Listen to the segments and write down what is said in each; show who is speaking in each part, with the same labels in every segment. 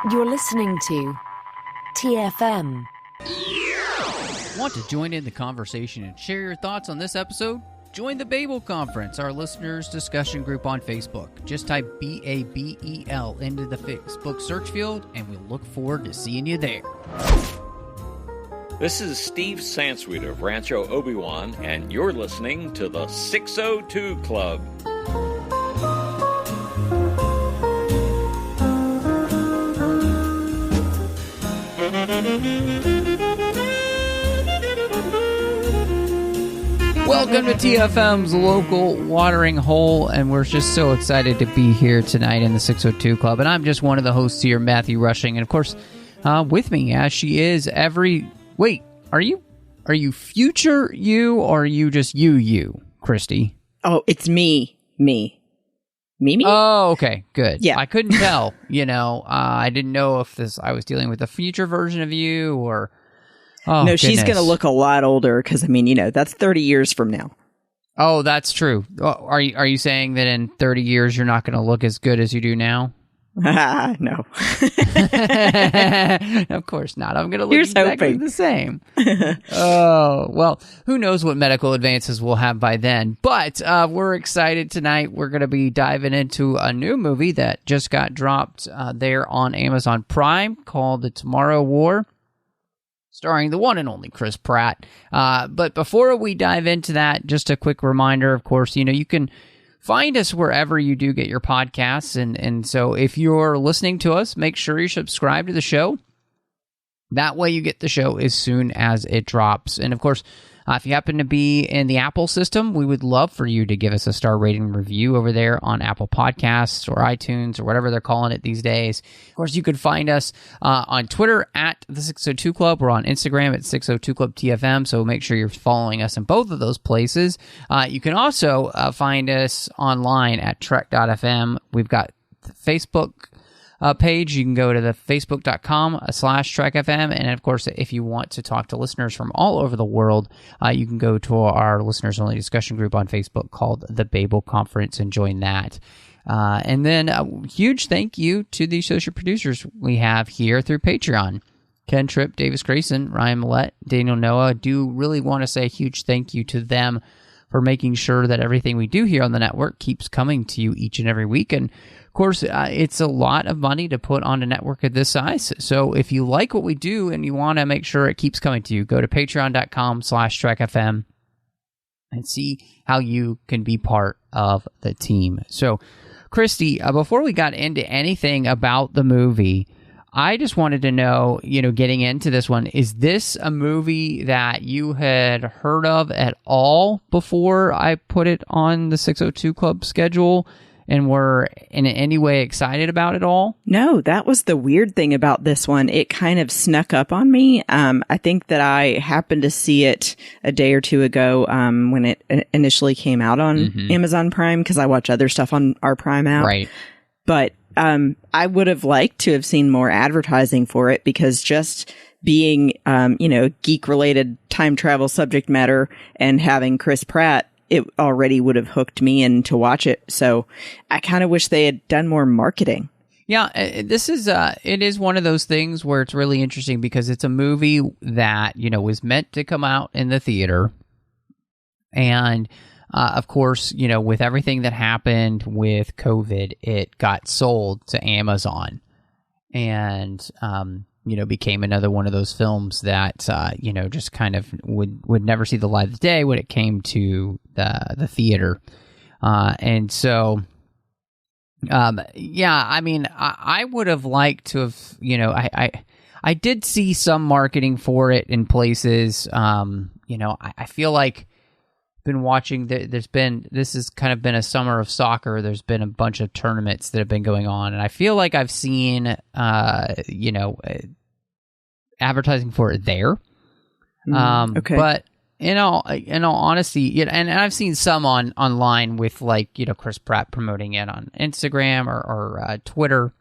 Speaker 1: You're listening to TFM.
Speaker 2: Want to join in the conversation and share your thoughts on this episode? Join the Babel Conference, our listeners' discussion group on Facebook. Just type BABEL into the Facebook search field, and we look forward to seeing you there.
Speaker 3: This is Steve Sansweet of Rancho Obi-Wan, and you're listening to the 602 Club.
Speaker 2: Welcome to TFM's local watering hole, and we're just so excited to be here tonight in the 602 Club. And I'm just one of the hosts here, Matthew Rushing, and of course, with me as she is every... Wait, are you future you, or are you just you, Christy?
Speaker 4: Oh, it's me.
Speaker 2: Oh, okay, good.
Speaker 4: Yeah.
Speaker 2: I couldn't tell, I didn't know if I was dealing with a future version of you, or... Oh,
Speaker 4: no, she's
Speaker 2: goodness.
Speaker 4: going to look a lot older because, that's 30 years from now.
Speaker 2: Oh, that's true. Are you saying that in 30 years you're not going to look as good as you do now?
Speaker 4: No.
Speaker 2: Of course not. I'm going to look exactly the same. Oh, well, who knows what medical advances we'll have by then. But we're excited tonight. We're going to be diving into a new movie that just got dropped there on Amazon Prime called The Tomorrow War, starring the one and only Chris Pratt. But before we dive into that, just a quick reminder, of course, you can find us wherever you do get your podcasts. And so if you're listening to us, make sure you subscribe to the show. That way you get the show as soon as it drops. And of course, if you happen to be in the Apple system, we would love for you to give us a star rating review over there on Apple Podcasts or iTunes or whatever they're calling it these days. Of course, you can find us on Twitter at the 602 Club. We're on Instagram at 602 Club TFM, so make sure you're following us in both of those places. You can also find us online at trek.fm. We've got the Facebook page. You can go to the facebook.com/trekfm. And of course, if you want to talk to listeners from all over the world, you can go to our listeners only discussion group on Facebook called the Babel Conference and join that. And then a huge thank you to the associate producers we have here through Patreon. Ken Tripp, Davis Grayson, Ryan Millette, Daniel Noah. Do really want to say a huge thank you to them for making sure that everything we do here on the network keeps coming to you each and every week. And of course, it's a lot of money to put on a network of this size. So if you like what we do and you want to make sure it keeps coming to you, go to patreon.com/trekfm and see how you can be part of the team. So, Christy, before we got into anything about the movie, I just wanted to know, getting into this one, is this a movie that you had heard of at all before I put it on the 602 Club schedule? And were in any way excited about it all?
Speaker 4: No, that was the weird thing about this one. It kind of snuck up on me. I think that I happened to see it a day or two ago when it initially came out on Amazon Prime, because I watch other stuff on our Prime app.
Speaker 2: Right.
Speaker 4: But I would have liked to have seen more advertising for it, because just being, geek-related time travel subject matter and having Chris Pratt, it already would have hooked me in to watch it. So I kind of wish they had done more marketing.
Speaker 2: Yeah, this is it is one of those things where it's really interesting because it's a movie that, was meant to come out in the theater. And of course, with everything that happened with COVID, it got sold to Amazon and became another one of those films that, just kind of would never see the light of day when it came to the theater. And so, I would have liked to have, I did see some marketing for it in places. I feel like been watching, this has kind of been a summer of soccer. There's been a bunch of tournaments that have been going on, and I feel like I've seen, advertising for it there.
Speaker 4: Okay.
Speaker 2: But in all honesty, and I've seen some online with Chris Pratt promoting it on Instagram or Twitter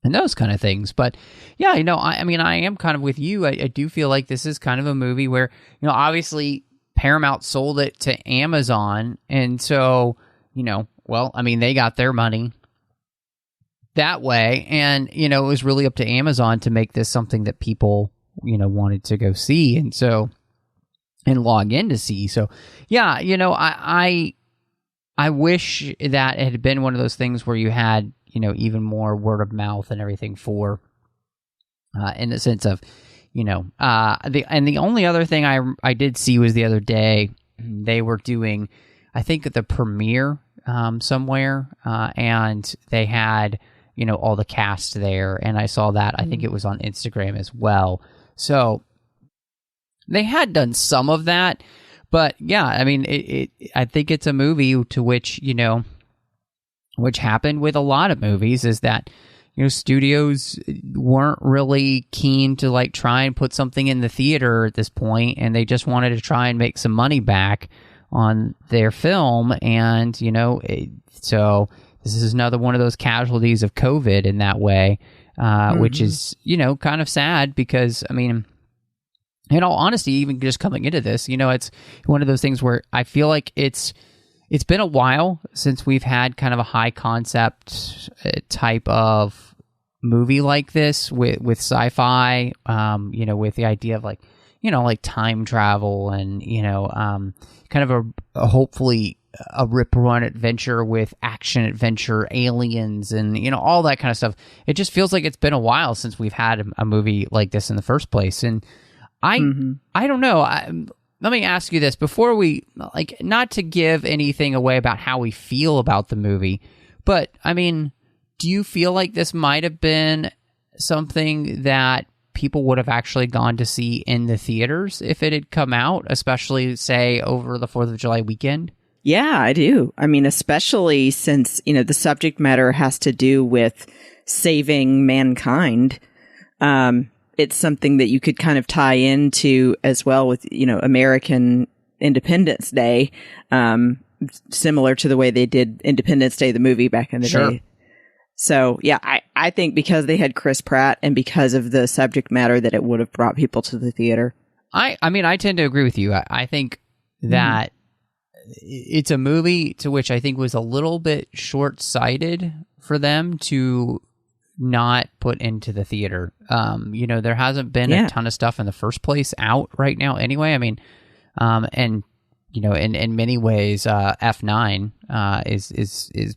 Speaker 2: and those kind of things. But yeah, I am kind of with you. I do feel like this is kind of a movie where, obviously Paramount sold it to Amazon. And so, they got their money. that way. And, it was really up to Amazon to make this something that people, wanted to go see. And so, and log in to see. So, yeah, I wish that it had been one of those things where you had, even more word of mouth and everything for, in the sense of, the only other thing I did see was the other day, they were doing, I think, the premiere somewhere, and they had, all the cast there, and I saw that. I think it was on Instagram as well. So they had done some of that, but yeah, I mean, I think it's a movie to which, which happened with a lot of movies, is that, studios weren't really keen to like try and put something in the theater at this point, and they just wanted to try and make some money back on their film. And, so this is another one of those casualties of COVID in that way, which is, kind of sad because, I mean, in all honesty, even just coming into this, it's one of those things where I feel like it's been a while since we've had kind of a high concept type of movie like this with sci-fi, with the idea of like, like time travel and, kind of a hopefully a rip-run adventure with action adventure, aliens, and, all that kind of stuff. It just feels like it's been a while since we've had a movie like this in the first place. And I don't know. Let me ask you this before we, like, not to give anything away about how we feel about the movie, but, I mean, do you feel like this might have been something that people would have actually gone to see in the theaters if it had come out, especially, say, over the 4th of July weekend?
Speaker 4: Yeah, I do. I mean, especially since, the subject matter has to do with saving mankind. It's something that you could kind of tie into as well with, American Independence Day, similar to the way they did Independence Day, the movie back in the day. So, yeah, I think because they had Chris Pratt and because of the subject matter that it would have brought people to the theater. I
Speaker 2: mean, I tend to agree with you. I think that it's a movie to which I think was a little bit short-sighted for them to not put into the theater. There hasn't been a ton of stuff in the first place out right now anyway. I mean, and, in many ways, F9 is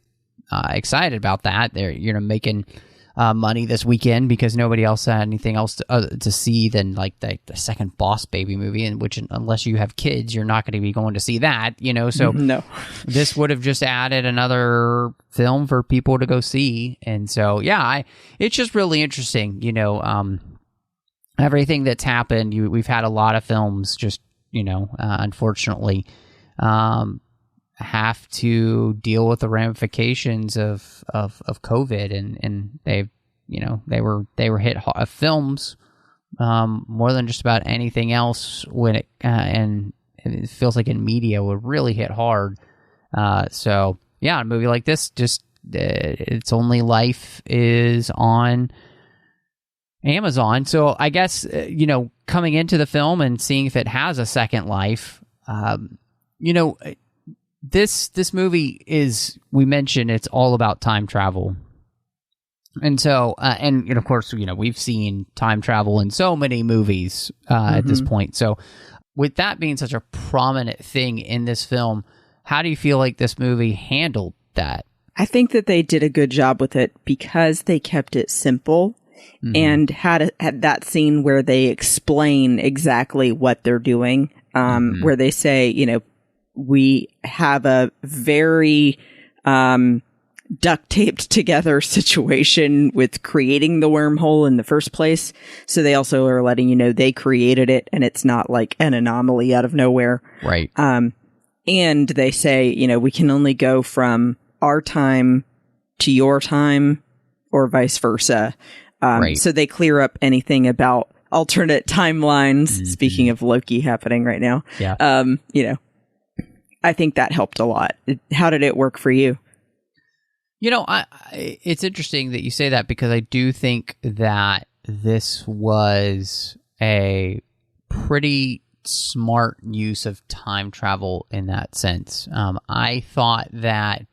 Speaker 2: excited about that. They're, making money this weekend because nobody else had anything else to see than like the second Boss Baby movie, in which, unless you have kids, you're not going to be going to see that, so
Speaker 4: no.
Speaker 2: This would have just added another film for people to go see. And so, yeah, it's just really interesting, everything that's happened. We've had a lot of films just, unfortunately, have to deal with the ramifications of COVID, and they were hit hard. Films more than just about anything else when it and it feels like in media were really hit hard. So yeah, a movie like this, just its only life is on Amazon. So I guess coming into the film and seeing if it has a second life, This movie is, we mentioned, it's all about time travel. And so, and of course, we've seen time travel in so many movies at this point. So with that being such a prominent thing in this film, how do you feel like this movie handled that?
Speaker 4: I think that they did a good job with it because they kept it simple and had that scene where they explain exactly what they're doing, where they say, we have a very duct taped together situation with creating the wormhole in the first place. So they also are letting you know they created it and it's not like an anomaly out of nowhere.
Speaker 2: Right.
Speaker 4: And they say, we can only go from our time to your time or vice versa.
Speaker 2: Right.
Speaker 4: So they clear up anything about alternate timelines. Speaking of Loki happening right now.
Speaker 2: Yeah.
Speaker 4: I think that helped a lot. How did it work for you?
Speaker 2: It's interesting that you say that because I do think that this was a pretty smart use of time travel in that sense. I thought that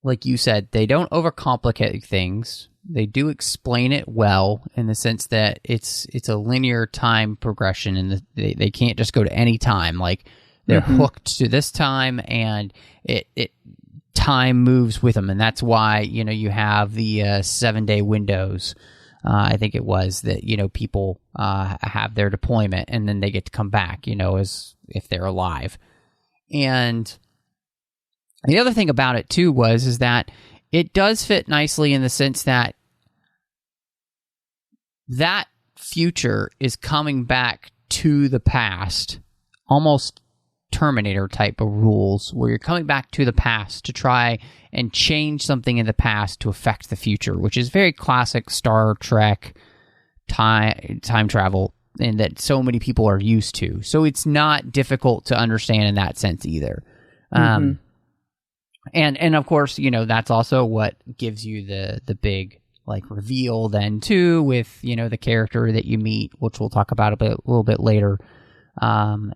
Speaker 2: like you said, they don't overcomplicate things. They do explain it well in the sense that it's a linear time progression, and they can't just go to any time. Like they're hooked to this time, and it time moves with them, and that's why you have the 7-day windows. I think it was that people have their deployment, and then they get to come back, as if they're alive. And the other thing about it too is that it does fit nicely in the sense that that future is coming back to the past, almost Terminator type of rules, where you're coming back to the past to try and change something in the past to affect the future, which is very classic Star Trek time travel, and that so many people are used to. So it's not difficult to understand in that sense either. And of course, that's also what gives you the big reveal then too, with the character that you meet, which we'll talk about a little bit later, and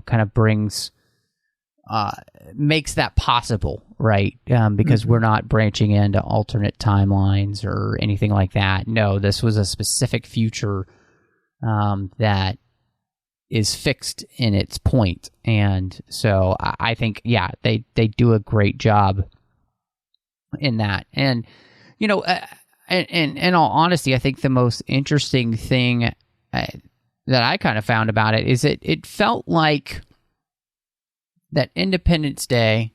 Speaker 2: kind of makes that possible, right? Because we're not branching into alternate timelines or anything like that. No, this was a specific future that is fixed in its point, and so I think they do a great job in that. And in all honesty, I think the most interesting thing that I kind of found about it is it felt like that Independence Day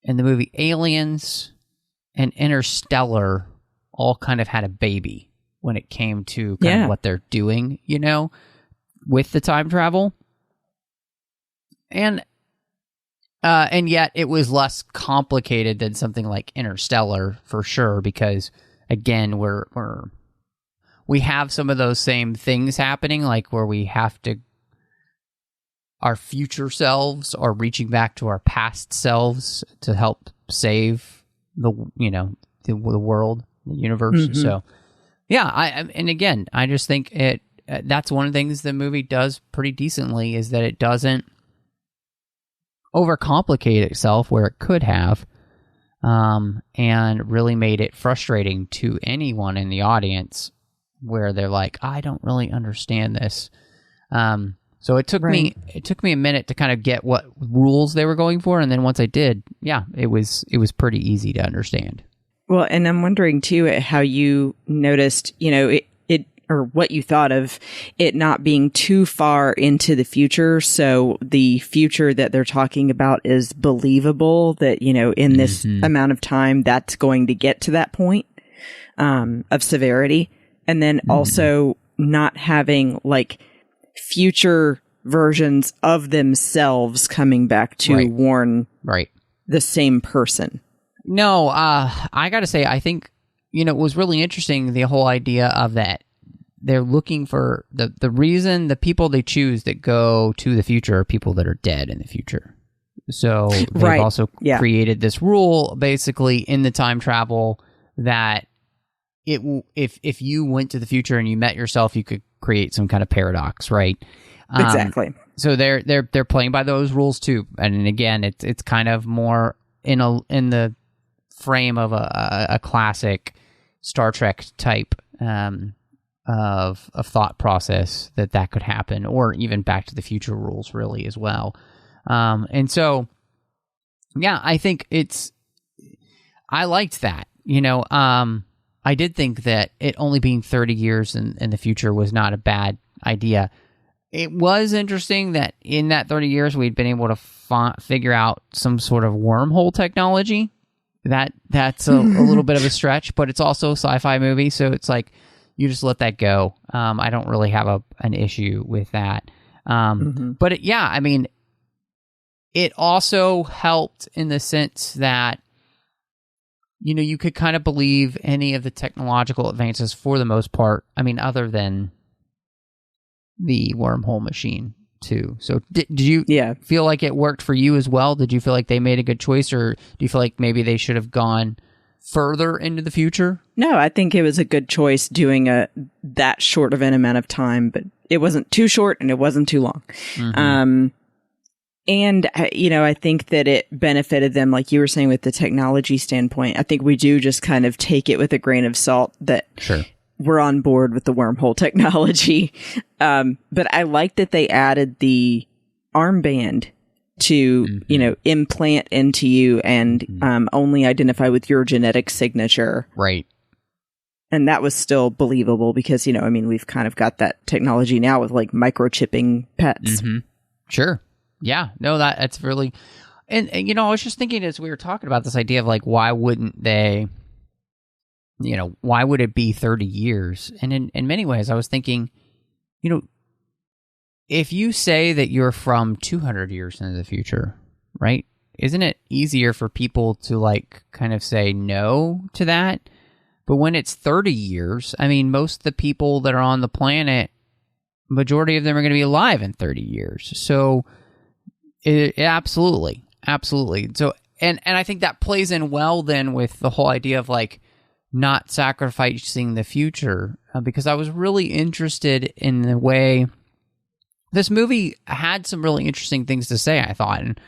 Speaker 2: and the movie Aliens and Interstellar all kind of had a baby when it came to kind of what they're doing, with the time travel. And yet it was less complicated than something like Interstellar, for sure, because again, we have some of those same things happening, like where we have to, our future selves are reaching back to our past selves to help save the world, the universe. So and again, I just think that's one of the things the movie does pretty decently, is that it doesn't overcomplicate itself where it could have, and really made it frustrating to anyone in the audience where they're like, I don't really understand this. So it took me a minute to kind of get what rules they were going for, and then once I did, it was pretty easy to understand.
Speaker 4: Well, and I'm wondering too how you noticed, it or what you thought of it not being too far into the future. So the future that they're talking about is believable, that, in this amount of time, that's going to get to that point of severity. And then also not having future versions of themselves coming back to warn the same person.
Speaker 2: No, I got to say, I think, it was really interesting, the whole idea of that. They're looking for the reason the people they choose that go to the future are people that are dead in the future. So they've also created this rule basically in the time travel that if you went to the future and you met yourself, you could create some kind of paradox, right?
Speaker 4: Exactly.
Speaker 2: So they're playing by those rules too. And again, it's kind of more in the frame of a classic Star Trek type of thought process that could happen, or even Back to the Future rules really as well. And so, I think I liked that, I did think that it only being 30 years in the future was not a bad idea. It was interesting that in that 30 years, we'd been able to figure out some sort of wormhole technology. That's a little bit of a stretch, but it's also a sci-fi movie, so it's like, you just let that go. I don't really have an issue with that. But it also helped in the sense that, you could kind of believe any of the technological advances for the most part. I mean, other than the wormhole machine too. So did you feel like it worked for you as well? Did you feel like they made a good choice, or do you feel like maybe they should have gone further into the future?
Speaker 4: No, I think it was a good choice doing that short of an amount of time, but it wasn't too short and it wasn't too long. And, I think that it benefited them, like you were saying, with the technology standpoint. I think we do just kind of take it with a grain of salt that we're on board with the wormhole technology. But I like that they added the armband to, implant into you and only identify with your genetic signature.
Speaker 2: Right.
Speaker 4: And that was still believable because, we've kind of got that technology now with like microchipping pets.
Speaker 2: Mm-hmm. Sure. Yeah, no, that's really, and I was just thinking as we were talking about this idea of like, why wouldn't they, why would it be 30 years? And in many ways, I was thinking, if you say that you're from 200 years into the future, right? Isn't it easier for people to like kind of say no to that? But when it's 30 years, I mean, most of the people that are on the planet, majority of them are going to be alive in 30 years. So absolutely. So, and I think that plays in well then with the whole idea of like not sacrificing the future, because I was really interested in the way this movie had some really interesting things to say, I thought. And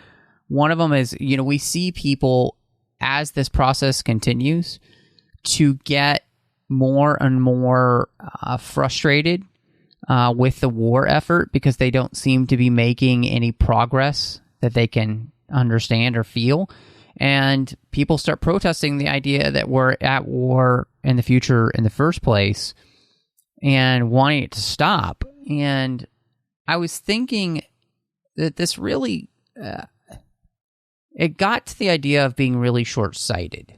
Speaker 2: one of them is, we see people as this process continues to get more and more frustrated with the war effort because they don't seem to be making any progress that they can understand or feel. And people start protesting the idea that we're at war in the future in the first place and wanting it to stop. And I was thinking that this really, it got to the idea of being really short-sighted.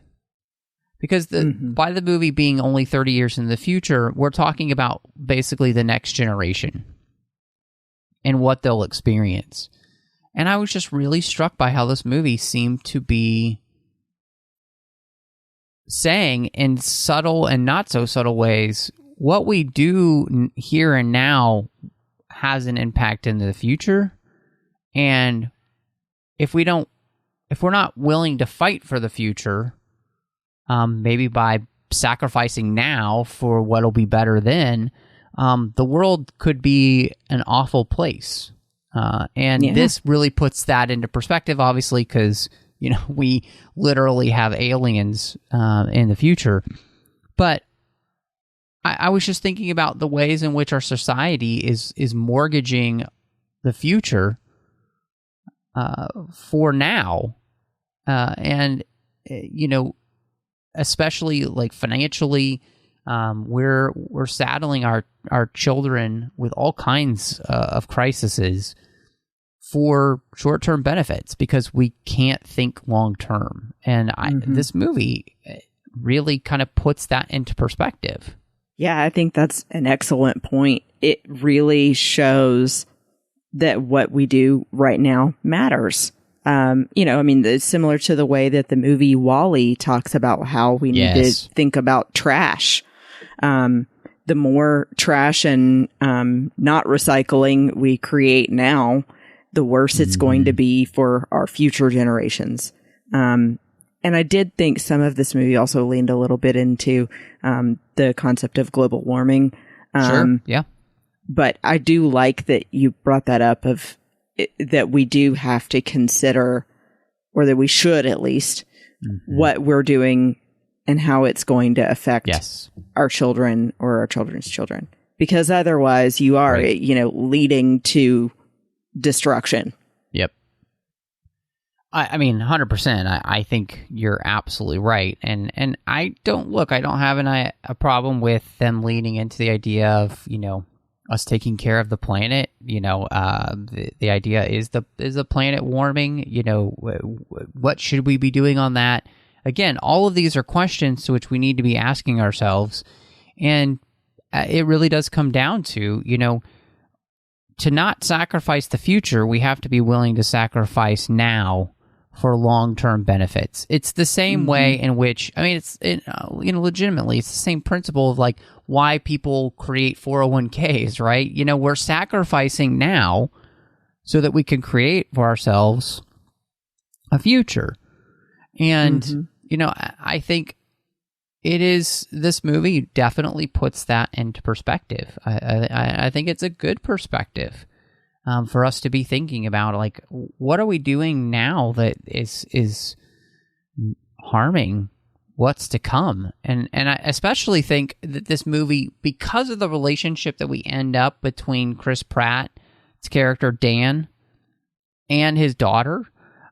Speaker 2: Because by the movie being only 30 years in the future, we're talking about basically the next generation and what they'll experience. And I was just really struck by how this movie seemed to be saying in subtle and not so subtle ways, what we do here and now has an impact in the future. And if we're not willing to fight for the future, maybe by sacrificing now for what'll be better then, the world could be an awful place. And this really puts that into perspective, obviously, because, we literally have aliens in the future. But I was just thinking about the ways in which our society is mortgaging the future for now. And, especially like financially, we're saddling our children with all kinds of crises for short-term benefits because we can't think long-term. And this movie really kind of puts that into perspective.
Speaker 4: Yeah, I think that's an excellent point. It really shows that what we do right now matters. It's similar to the way that the movie WALL-E talks about how we need to think about trash. The more trash and not recycling we create now, the worse it's going to be for our future generations. And I did think some of this movie also leaned a little bit into the concept of global warming.
Speaker 2: Sure, yeah.
Speaker 4: But I do like that you brought that up that we do have to consider, or that we should at least, what we're doing and how it's going to affect our children or our children's children. Because otherwise you are, leading to destruction.
Speaker 2: Yep. I mean, 100%. I think you're absolutely right. And I don't have a problem with them leaning into the idea of, us taking care of the planet. The idea is the planet warming. What should we be doing on that? Again, all of these are questions to which we need to be asking ourselves. And it really does come down to, to not sacrifice the future, we have to be willing to sacrifice now for long-term benefits. It's the same way in which, legitimately, it's the same principle of like why people create 401ks, right? We're sacrificing now so that we can create for ourselves a future. And, I think this movie definitely puts that into perspective. I think it's a good perspective. for us to be thinking about, like, what are we doing now that is harming what's to come? And I especially think that this movie, because of the relationship that we end up between Chris Pratt's character Dan and his daughter,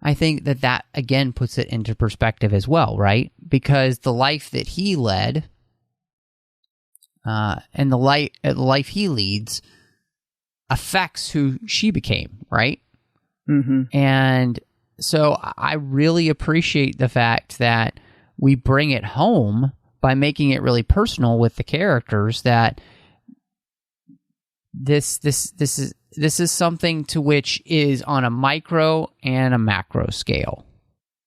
Speaker 2: I think that again puts it into perspective as well, right? Because the life that he led and the life he leads affects who she became, right?
Speaker 4: Mm-hmm.
Speaker 2: And so I really appreciate the fact that we bring it home by making it really personal with the characters, that this is something to which is on a micro and a macro scale.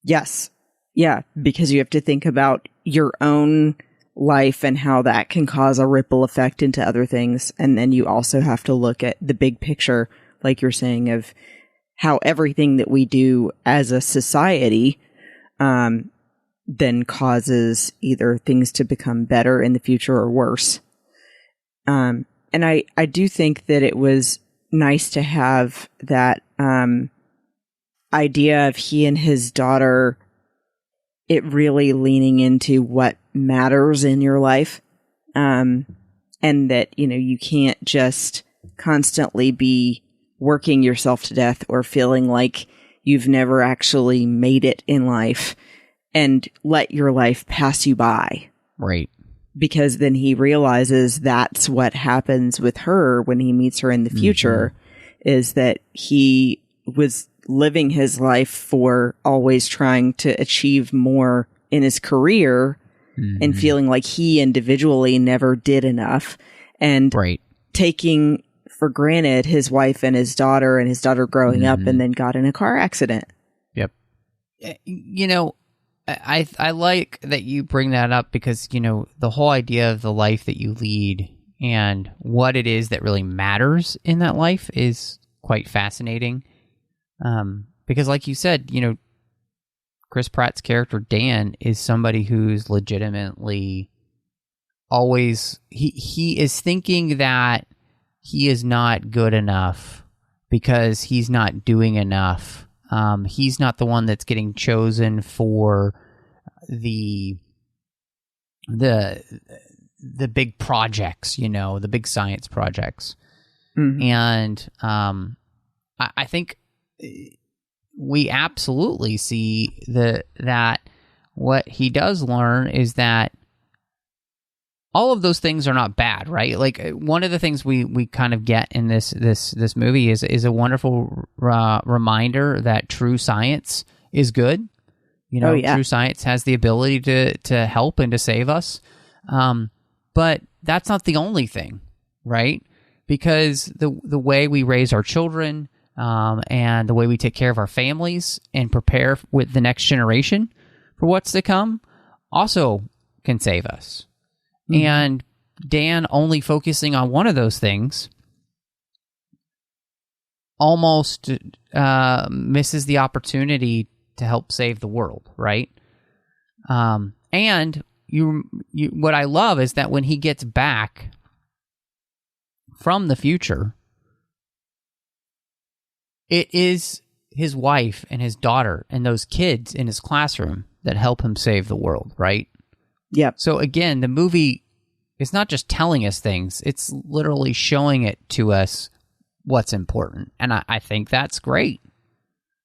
Speaker 4: Yes. Yeah, because you have to think about your own life and how that can cause a ripple effect into other things. And then you also have to look at the big picture, like you're saying, of how everything that we do as a society then causes either things to become better in the future or worse. And I do think that it was nice to have that idea of he and his daughter, it really leaning into what matters in your life. And that, you can't just constantly be working yourself to death or feeling like you've never actually made it in life and let your life pass you by.
Speaker 2: Right. Because
Speaker 4: then he realizes that's what happens with her when he meets her in the future, is that he was living his life for always trying to achieve more in his career and feeling like he individually never did enough, and taking for granted his wife and his daughter growing up and then got in a car accident.
Speaker 2: Yep. I like that you bring that up, because, the whole idea of the life that you lead and what it is that really matters in that life is quite fascinating. Because like you said, Chris Pratt's character Dan is somebody who's legitimately always, he is thinking that he is not good enough because he's not doing enough. He's not the one that's getting chosen for the big projects, the big science projects. And I think we absolutely see that what he does learn is that all of those things are not bad, right? Like, one of the things we kind of get in this movie is a wonderful reminder that true science is good. True science has the ability to help and to save us. But that's not the only thing, right? Because the way we raise our children, and the way we take care of our families and prepare with the next generation for what's to come also can save us. And Dan only focusing on one of those things almost misses the opportunity to help save the world, right? And what I love is that when he gets back from the future, it is his wife and his daughter and those kids in his classroom that help him save the world, right?
Speaker 4: Yep.
Speaker 2: So again, the movie is not just telling us things, it's literally showing it to us what's important. And I think that's great.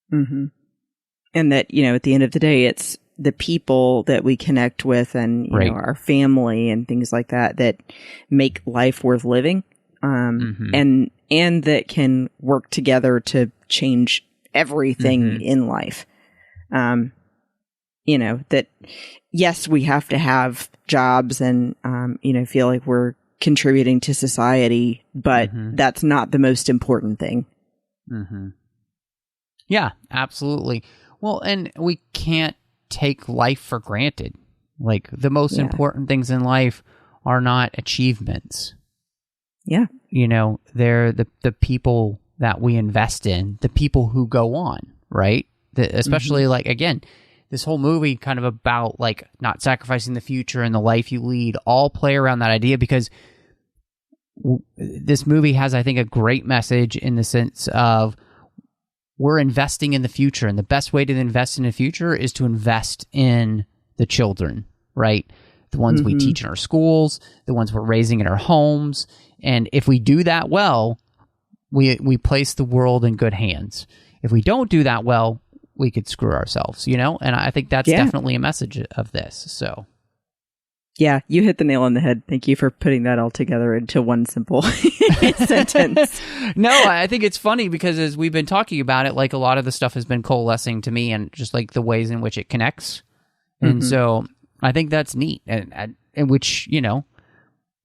Speaker 4: And that, at the end of the day, it's the people that we connect with and, our family and things like that make life worth living. And that can work together to change everything in life. That, yes, we have to have jobs and, feel like we're contributing to society, but that's not the most important thing.
Speaker 2: Yeah, absolutely. Well, and we can't take life for granted. Like, the most important things in life are not achievements.
Speaker 4: Yeah.
Speaker 2: They're the people that we invest in, the people who go on, right? Especially, like, again, this whole movie kind of about, like, not sacrificing the future and the life you lead all play around that idea, because this movie has, I think, a great message in the sense of we're investing in the future, and the best way to invest in the future is to invest in the children, right? The ones we teach in our schools, the ones we're raising in our homes. And if we do that well, we place the world in good hands. If we don't do that well, we could screw ourselves, you know? And I think that's definitely a message of this. So,
Speaker 4: yeah, you hit the nail on the head. Thank you for putting that all together into one simple sentence.
Speaker 2: No, I think it's funny because as we've been talking about it, like a lot of the stuff has been coalescing to me and just like the ways in which it connects. And so I think that's neat, and which, you know,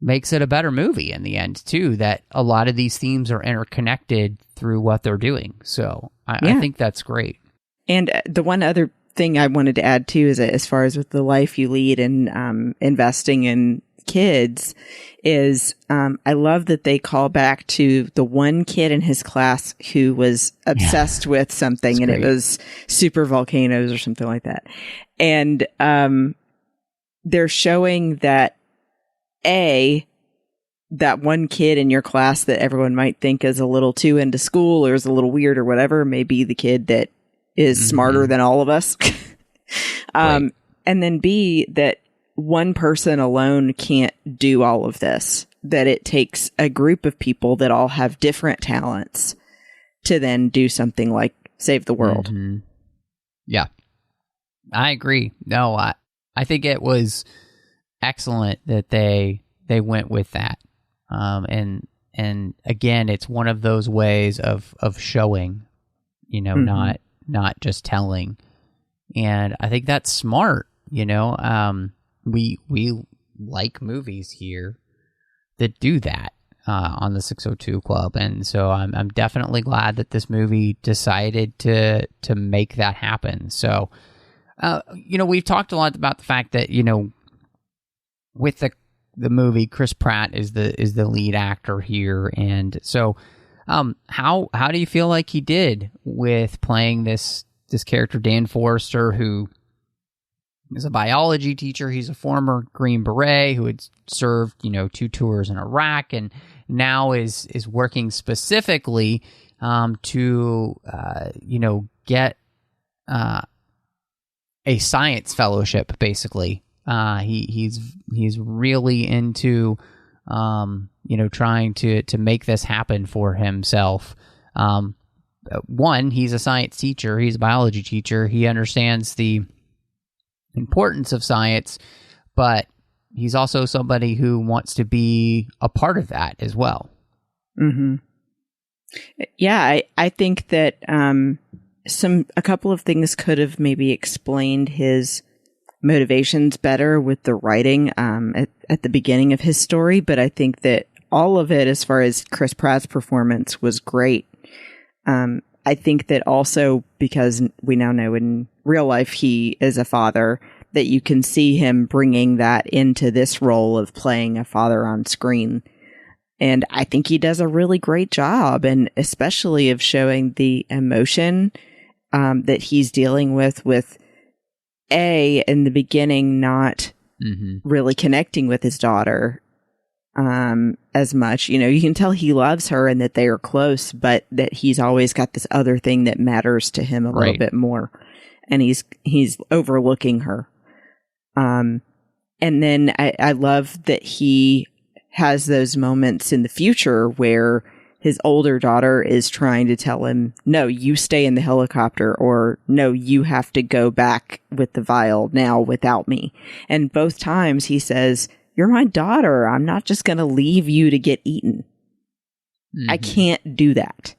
Speaker 2: makes it a better movie in the end, too, that a lot of these themes are interconnected through what they're doing. So I think that's great. And
Speaker 4: the one other thing I wanted to add, too, is as far as with the life you lead and investing in kids is I love that they call back to the one kid in his class who was obsessed with something, and it was super volcanoes or something like that. And they're showing that that one kid in your class that everyone might think is a little too into school or is a little weird or whatever may be the kid that is smarter than all of us. And then B, that one person alone can't do all of this, that it takes a group of people that all have different talents to then do something like save the world.
Speaker 2: Yeah, I agree. No, I think it was excellent that they went with that. And again, it's one of those ways of showing, you know, not just telling. And I think that's smart, you know. We like movies here that do that on the 602 Club, and so I'm definitely glad that this movie decided to make that happen. So, you know, we've talked a lot about the fact that, you know, with the movie, Chris Pratt is the lead actor here, and so how do you feel like he did with playing this character, Dan Forrester, who is a biology teacher? He's a former Green Beret who had served, you know, 2 tours in Iraq, and now is working specifically to you know, get a science fellowship, basically. He's really into you know, trying to make this happen for himself. One, he's a science teacher, he's a biology teacher, he understands the importance of science, but he's also somebody who wants to be a part of that as well.
Speaker 4: Yeah, I think that a couple of things could have maybe explained his motivations better with the writing at the beginning of his story, but I think that all of it, as far as Chris Pratt's performance, was great. I think that also because we now know in real life he is a father, that you can see him bringing that into this role of playing a father on screen. And I think he does a really great job, and especially of showing the emotion that he's dealing with in the beginning, not really connecting with his daughter as much. You know, you can tell he loves her and that they are close, but that he's always got this other thing that matters to him a little bit more, and he's overlooking her. And then I love that he has those moments in the future where his older daughter is trying to tell him, no, you stay in the helicopter, or no, you have to go back with the vial now without me. And both times he says, you're my daughter. I'm not just going to leave you to get eaten. I can't do that.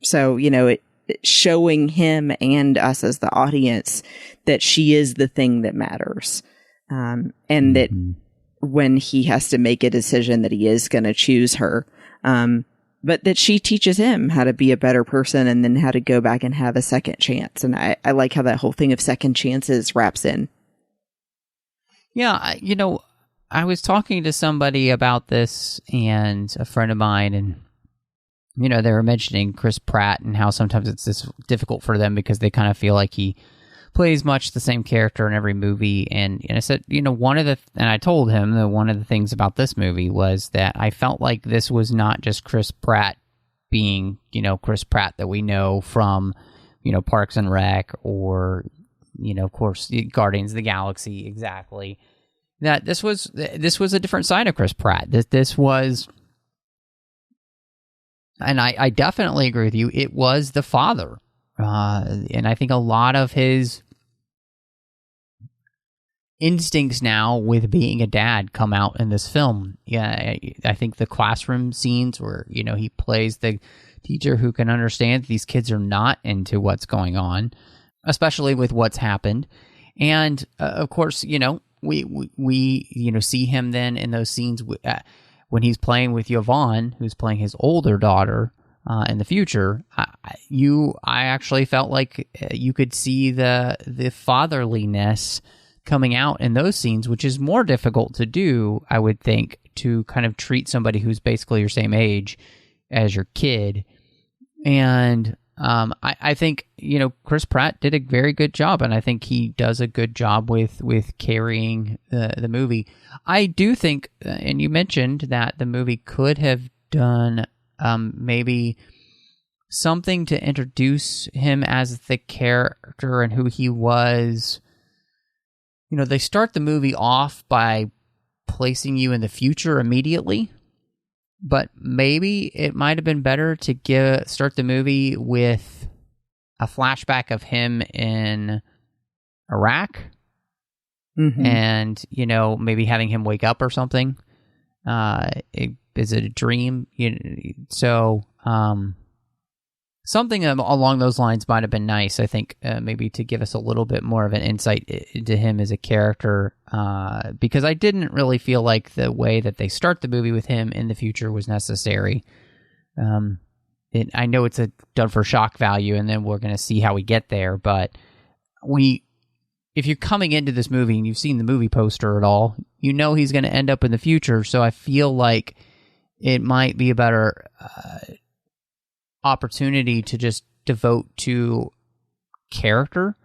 Speaker 4: So, you know, it showing him and us as the audience that she is the thing that matters. And that when he has to make a decision that he is going to choose her, but that she teaches him how to be a better person and then how to go back and have a second chance. And I like how that whole thing of second chances wraps in.
Speaker 2: Yeah, you know, I was talking to somebody about this, and a friend of mine, and, you know, they were mentioning Chris Pratt and how sometimes it's difficult for them because they kind of feel like he plays much the same character in every movie. And I said, and I told him that one of the things about this movie was that I felt like this was not just Chris Pratt being, Chris Pratt that we know from, Parks and Rec or, of course, Guardians of the Galaxy, exactly. That this was a different side of Chris Pratt. This was, and I definitely agree with you, it was the father. And I think a lot of his instincts now with being a dad come out in this film. Yeah, I think the classroom scenes where, he plays the teacher who can understand these kids are not into what's going on, especially with what's happened. And of course, we see him then in those scenes when he's playing with Yvonne, who's playing his older daughter in the future. I actually felt like you could see the fatherliness coming out in those scenes, which is more difficult to do, I would think, to kind of treat somebody who's basically your same age as your kid. And I think, Chris Pratt did a very good job, and I think he does a good job with carrying the movie. I do think, and you mentioned that the movie could have done maybe something to introduce him as the character and who he was. They start the movie off by placing you in the future immediately, but maybe it might have been better to start the movie with a flashback of him in Iraq, and maybe having him wake up or something. Is it a dream? Something along those lines might have been nice, I think, maybe to give us a little bit more of an insight into him as a character, because I didn't really feel like the way that they start the movie with him in the future was necessary. I know it's done for shock value, and then we're going to see how we get there, but if you're coming into this movie and you've seen the movie poster at all, he's going to end up in the future, so I feel like it might be a better opportunity to just devote to character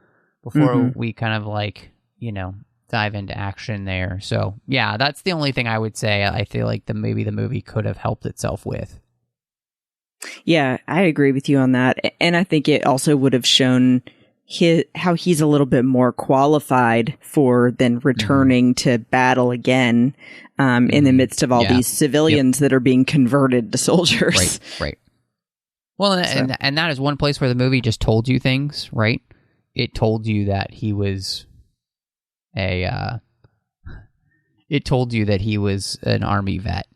Speaker 2: before we kind of dive into action there. So yeah, that's the only thing I would say I feel like maybe the movie could have helped itself with.
Speaker 4: Yeah, I agree with you on that. And I think it also would have shown how he's a little bit more qualified for then returning to battle again in the midst of all these civilians that are being converted to soldiers.
Speaker 2: Right. Well, and that is one place where the movie just told you things, right? It told you that he was it told you that he was an Army vet.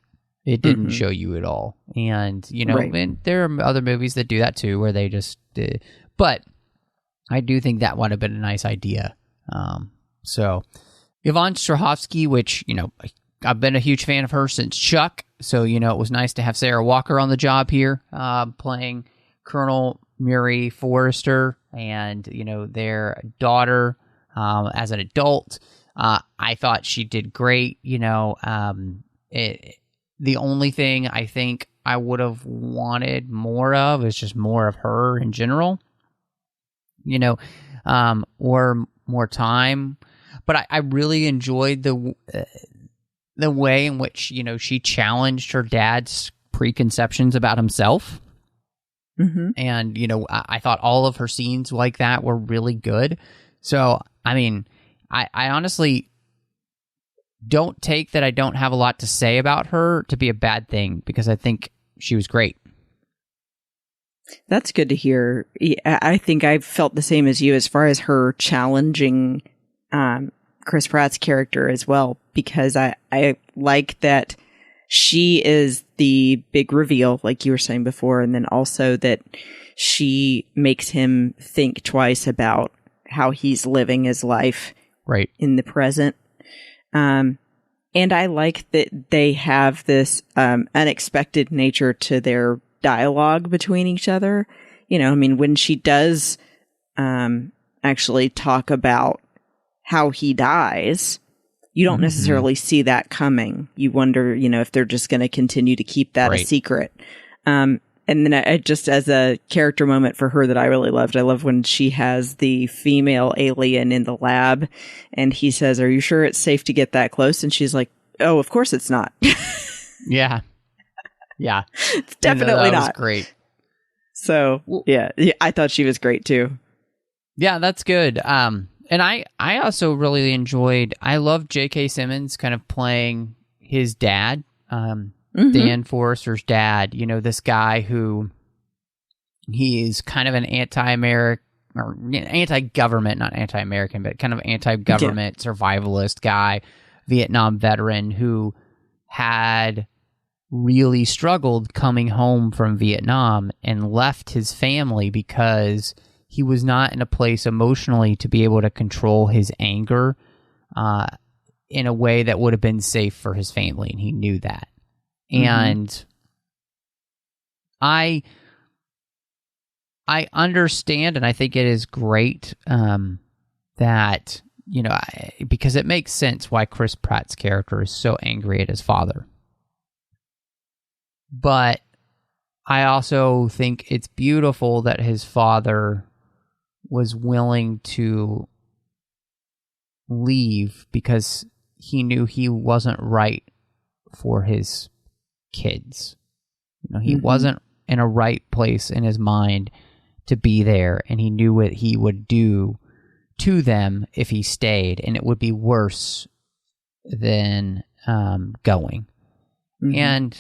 Speaker 2: It didn't show you at all. And, and there are other movies that do that too, where they just but I do think that would have been a nice idea. So Yvonne Strahovski, which, I've been a huge fan of her since Chuck. So, it was nice to have Sarah Walker on the job here, playing Colonel Murray Forrester and, their daughter as an adult. I thought she did great. The only thing I think I would have wanted more of is just more of her in general, or more time. But I really enjoyed the way in which, she challenged her dad's preconceptions about himself. And, I thought all of her scenes like that were really good. So, I mean, I honestly don't take that I don't have a lot to say about her to be a bad thing, because I think she was great.
Speaker 4: That's good to hear. I think I felt the same as you as far as her challenging Chris Pratt's character as well, because I like that she is the big reveal, like you were saying before, and then also that she makes him think twice about how he's living his life in the present. And I like that they have this unexpected nature to their dialogue between each other. When she does actually talk about how he dies, you don't necessarily see that coming. You wonder, if they're just going to continue to keep that a secret. And then I just, as a character moment for her that I really loved, I love when she has the female alien in the lab and he says, "Are you sure it's safe to get that close?" And she's like, "Oh, of course it's not."
Speaker 2: Yeah. Yeah.
Speaker 4: It's definitely
Speaker 2: that was
Speaker 4: not.
Speaker 2: great.
Speaker 4: So, yeah, I thought she was great too.
Speaker 2: Yeah, that's good. And I also really enjoyed, I love J.K. Simmons kind of playing his dad, Dan Forrester's dad, you know, this guy who he is kind of an anti-American, or anti-government, not anti-American, but kind of anti-government survivalist guy, Vietnam veteran who had really struggled coming home from Vietnam and left his family because he was not in a place emotionally to be able to control his anger in a way that would have been safe for his family, and he knew that. And I understand, and I think it is great that, you know, because it makes sense why Chris Pratt's character is so angry at his father. But I also think it's beautiful that his father was willing to leave because he knew he wasn't right for his kids. You know, he wasn't in a right place in his mind to be there, and he knew what he would do to them if he stayed, and it would be worse than going. And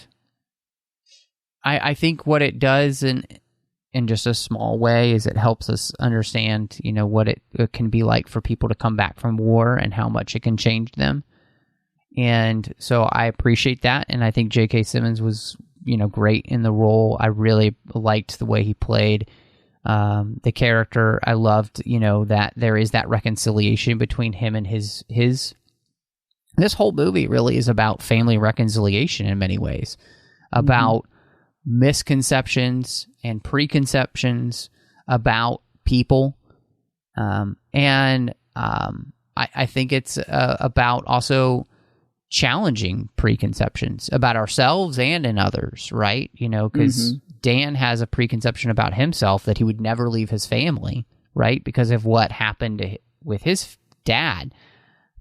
Speaker 2: I think what it does in just a small way is it helps us understand, you know, what it can be like for people to come back from war and how much it can change them. And so I appreciate that, and I think J.K. Simmons was, you know, great in the role. I really liked the way he played the character. I loved, you know, that there is that reconciliation between him and his. This whole movie really is about family reconciliation in many ways, about misconceptions and preconceptions about people. I think it's about also challenging preconceptions about ourselves and in others, right? You know, because Dan has a preconception about himself that he would never leave his family, right? Because of what happened with his dad,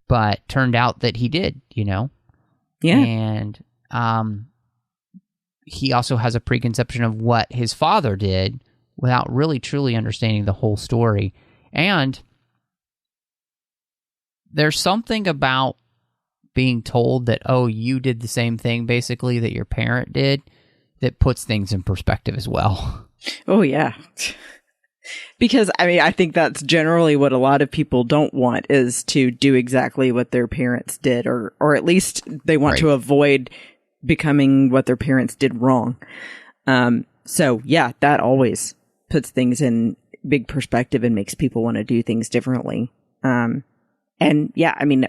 Speaker 2: but turned out that he did, you know?
Speaker 4: Yeah.
Speaker 2: And he also has a preconception of what his father did without really truly understanding the whole story. And there's something about being told that, oh, you did the same thing basically that your parent did, that puts things in perspective as well.
Speaker 4: Oh, yeah. Because, I mean, I think that's generally what a lot of people don't want, is to do exactly what their parents did, or at least they want to avoid becoming what their parents did wrong. So, yeah, that always puts things in big perspective and makes people want to do things differently. And, yeah, I mean,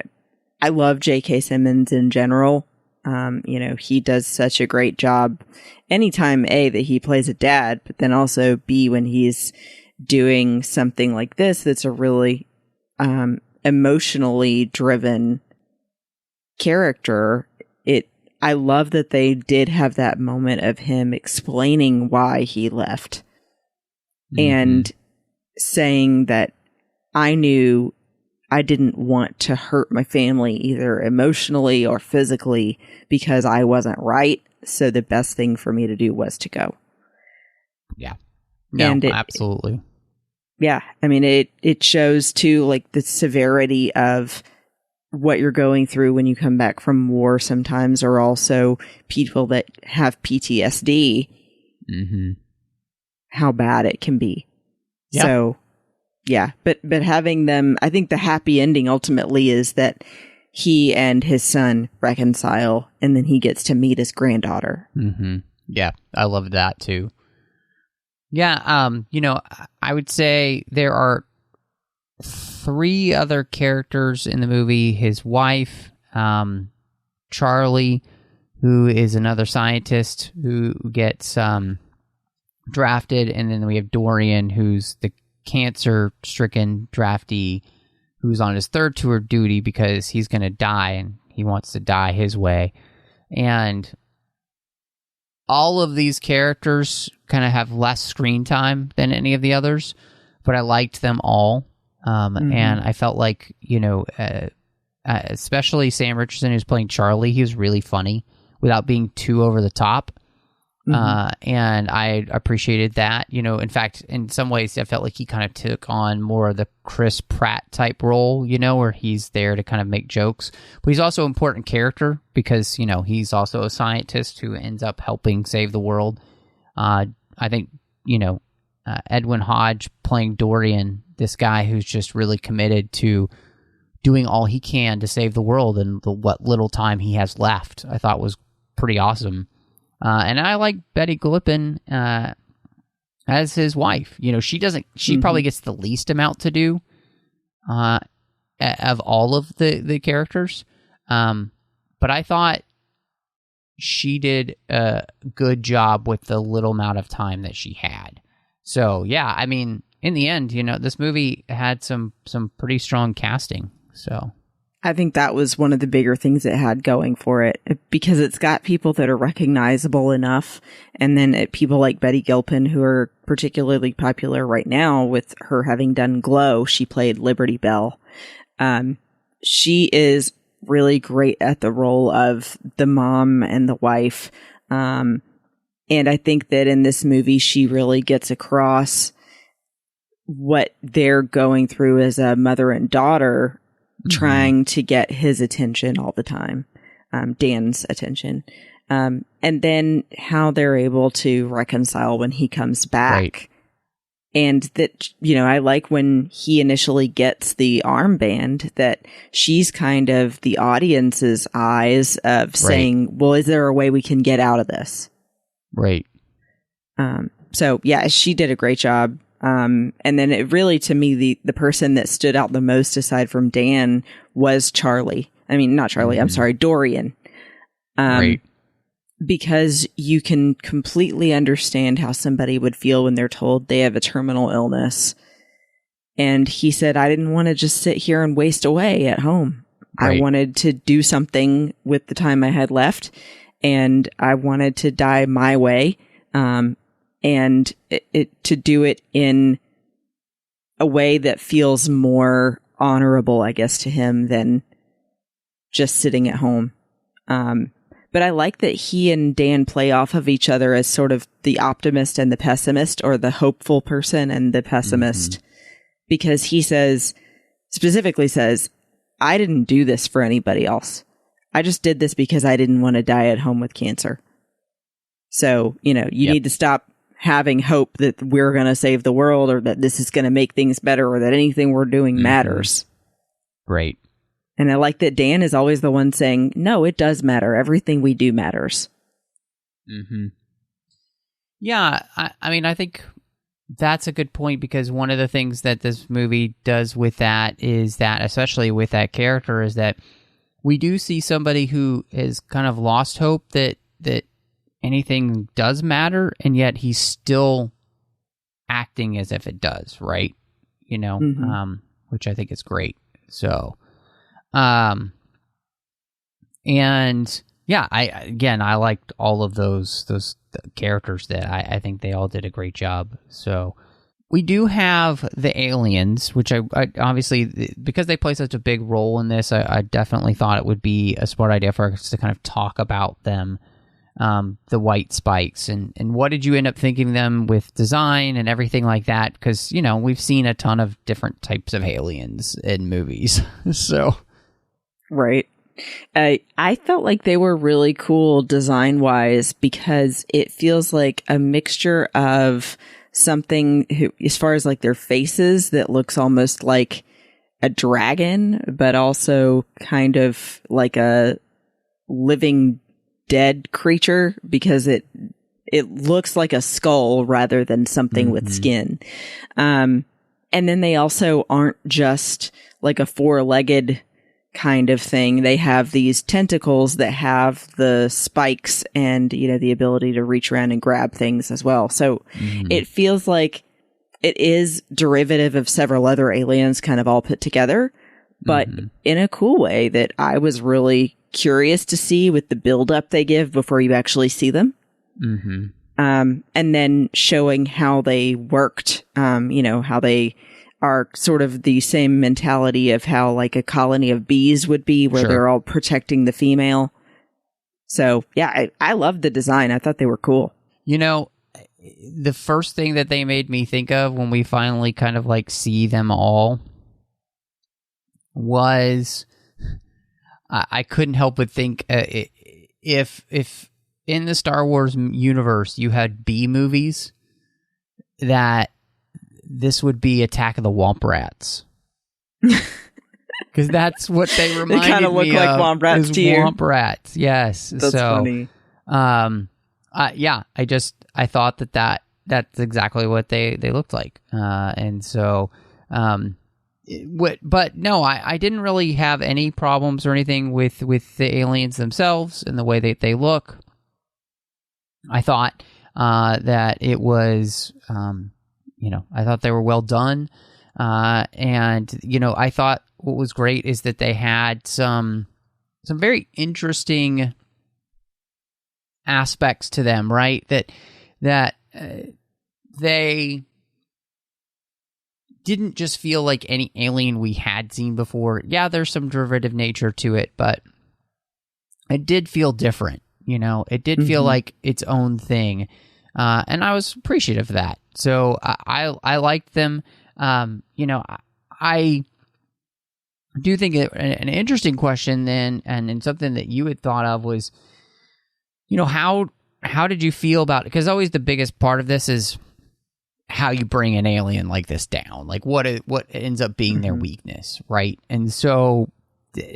Speaker 4: I love J.K. Simmons in general. You know, he does such a great job anytime, A, that he plays a dad, but then also B, when he's doing something like this that's a really emotionally driven character. I love that they did have that moment of him explaining why he left and saying that I knew I didn't want to hurt my family either emotionally or physically because I wasn't right. So the best thing for me to do was to go.
Speaker 2: Yeah. No, and absolutely.
Speaker 4: Yeah. I mean, it shows too, like, the severity of what you're going through when you come back from war sometimes, or also people that have PTSD, how bad it can be. Yeah. So, yeah, but having them, I think the happy ending ultimately is that he and his son reconcile, and then he gets to meet his granddaughter.
Speaker 2: Yeah, I love that too. Yeah, you know, I would say there are 3 other characters in the movie. His wife, Charlie, who is another scientist who gets drafted, and then we have Dorian, who's the cancer-stricken draftee who's on his 3rd tour of duty because he's going to die, and he wants to die his way. And all of these characters kind of have less screen time than any of the others, but I liked them all. And I felt like, especially Sam Richardson, who's playing Charlie, he was really funny without being too over the top. And I appreciated that. In fact, in some ways, I felt like he kind of took on more of the Chris Pratt type role, where he's there to kind of make jokes. But he's also an important character because, he's also a scientist who ends up helping save the world. I think, Edwin Hodge playing Dorian, this guy who's just really committed to doing all he can to save the world in what little time he has left, I thought was pretty awesome. And I like Betty Gilpin as his wife. She probably gets the least amount to do of all of the characters. But I thought she did a good job with the little amount of time that she had. So, yeah, I mean, in the end, this movie had some pretty strong casting. So
Speaker 4: I think that was one of the bigger things it had going for it, because it's got people that are recognizable enough. And then people like Betty Gilpin, who are particularly popular right now with her having done Glow. She played Liberty Bell. She is really great at the role of the mom and the wife. And I think that in this movie, she really gets across what they're going through as a mother and daughter, trying to get his attention all the time, Dan's attention. And then how they're able to reconcile when he comes back. Right. And that, I like when he initially gets the armband, that she's kind of the audience's eyes of saying, well, is there a way we can get out of this?
Speaker 2: Right.
Speaker 4: So, yeah, she did a great job. And then it really, to me, the person that stood out the most aside from Dan was Charlie. I mean, not Charlie, I'm sorry, Dorian.
Speaker 2: Right.
Speaker 4: Because you can completely understand how somebody would feel when they're told they have a terminal illness. And he said, I didn't want to just sit here and waste away at home. Right. I wanted to do something with the time I had left, and I wanted to die my way. And to do it in a way that feels more honorable, I guess, to him than just sitting at home. But I like that he and Dan play off of each other as sort of the optimist and the pessimist, or the hopeful person and the pessimist, because he specifically says, I didn't do this for anybody else. I just did this because I didn't want to die at home with cancer. So, you need to stop having hope that we're going to save the world, or that this is going to make things better, or that anything we're doing matters.
Speaker 2: Right.
Speaker 4: And I like that Dan is always the one saying, no, it does matter. Everything we do matters.
Speaker 2: Yeah, I mean, I think that's a good point, because one of the things that this movie does with that is that, especially with that character, is that we do see somebody who has kind of lost hope that anything does matter, and yet he's still acting as if it does, right? Which I think is great. So, and yeah, I liked all of those characters that I think they all did a great job. So we do have the aliens, which I obviously, because they play such a big role in this, I definitely thought it would be a smart idea for us to kind of talk about them. The white spikes, and what did you end up thinking of them with design and everything like that? Because, we've seen a ton of different types of aliens in movies. So, right.
Speaker 4: I felt like they were really cool design wise, because it feels like a mixture of something as far as like their faces, that looks almost like a dragon, but also kind of like a living dead creature, because it looks like a skull rather than something with skin. And then they also aren't just like a four-legged kind of thing. They have these tentacles that have the spikes and, the ability to reach around and grab things as well. So it feels like it is derivative of several other aliens kind of all put together, but in a cool way that I was really curious to see with the build up they give before you actually see them.
Speaker 2: Mm-hmm.
Speaker 4: And then showing how they worked, how they are sort of the same mentality of how like a colony of bees would be, where they're all protecting the female. So, yeah, I loved the design. I thought they were cool.
Speaker 2: The first thing that they made me think of when we finally kind of like see them all was I couldn't help but think if in the Star Wars universe you had B movies, that this would be Attack of the Womp Rats. Because that's what they reminded me of. They kind of
Speaker 4: look like Womp Rats to you.
Speaker 2: Womp Rats, yes.
Speaker 4: That's funny.
Speaker 2: I thought that's exactly what they looked like. And so, but no, I didn't really have any problems or anything with the aliens themselves and the way that they look. I thought that it was, I thought they were well done. And, I thought what was great is that they had some very interesting aspects to them, right? That they didn't just feel like any alien we had seen before. Yeah, there's some derivative nature to it, but it did feel different. It did feel like its own thing, and I was appreciative of that. So I liked them. I do think an interesting question then, and something that you had thought of was, how did you feel about it? Because always the biggest part of this is how you bring an alien like this down, like what ends up being their weakness, right? And so,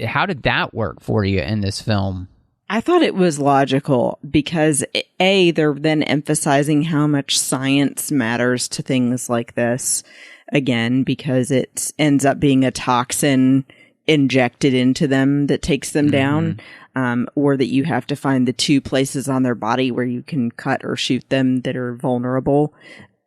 Speaker 2: how did that work for you in this film?
Speaker 4: I thought it was logical because they're then emphasizing how much science matters to things like this. Again, because it ends up being a toxin injected into them that takes them down, or that you have to find the two places on their body where you can cut or shoot them that are vulnerable.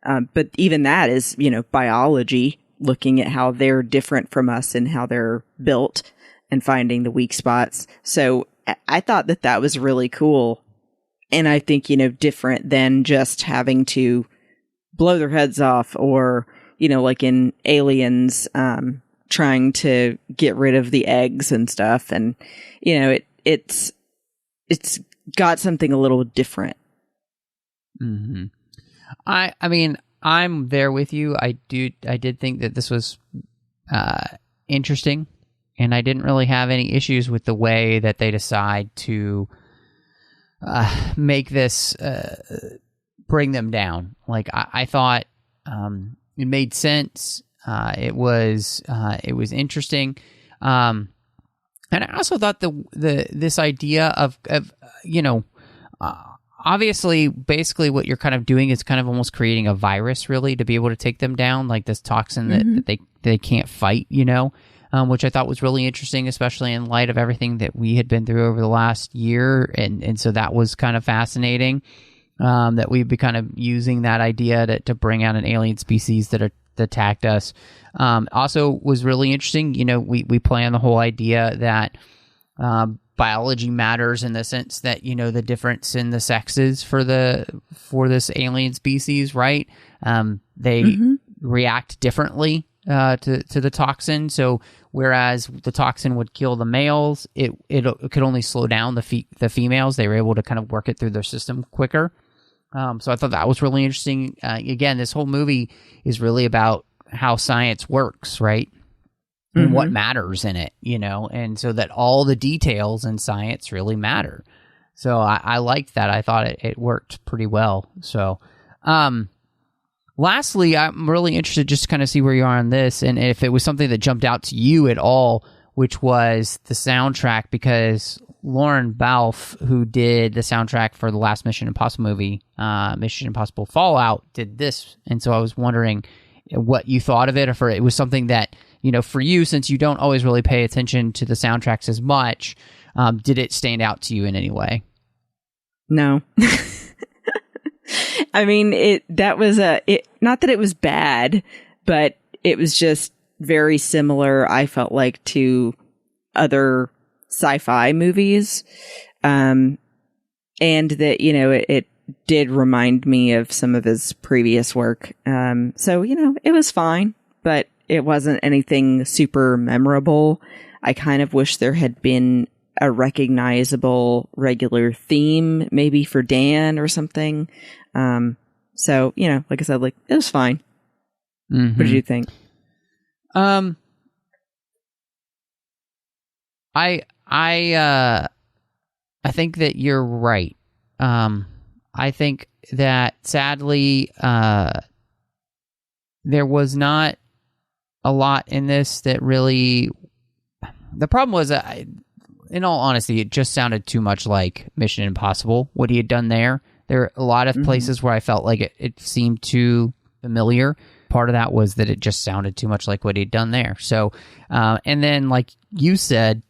Speaker 4: But even that is, biology, looking at how they're different from us and how they're built and finding the weak spots. So I thought that was really cool. And I think, different than just having to blow their heads off or, like in Aliens, trying to get rid of the eggs and stuff. And, it's got something a little different.
Speaker 2: Mm-hmm. I mean, I'm there with you. I did think that this was interesting, and I didn't really have any issues with the way that they decide to make this bring them down. Like I thought it made sense. It was interesting, and I also thought this idea of obviously, basically what you're kind of doing is kind of almost creating a virus, really, to be able to take them down, like this toxin that they can't fight, which I thought was really interesting, especially in light of everything that we had been through over the last year. And so that was kind of fascinating, that we'd be kind of using that idea to bring out an alien species that attacked us. Also was really interesting, we play on the whole idea that biology matters in the sense that the difference in the sexes for this alien species, right? They react differently to the toxin. So whereas the toxin would kill the males, it could only slow down the females. They were able to kind of work it through their system quicker. So I thought that was really interesting. Again, this whole movie is really about how science works, right? And what matters in it, and so that all the details in science really matter. So I liked that. I thought it worked pretty well. So, lastly, I'm really interested just to kind of see where you are on this, and if it was something that jumped out to you at all, which was the soundtrack, because Lauren Balfe, who did the soundtrack for the last Mission Impossible movie, Mission Impossible Fallout, did this. And so I was wondering what you thought of it, or if it was something that, for you, since you don't always really pay attention to the soundtracks as much, did it stand out to you in any way?
Speaker 4: No. I mean, that was not that it was bad, but it was just very similar, I felt like, to other sci-fi movies. And that, did remind me of some of his previous work. So, it was fine, but it wasn't anything super memorable. I kind of wish there had been a recognizable regular theme, maybe for Dan or something. So, like I said, it was fine. Mm-hmm. What did you think?
Speaker 2: I think that you're right. I think that sadly, there was not a lot in this that really. The problem was, in all honesty, it just sounded too much like Mission Impossible. What he had done there. There are a lot of places where I felt like it seemed too familiar. Part of that was that it just sounded too much like what he'd done there. So, and then, like you said,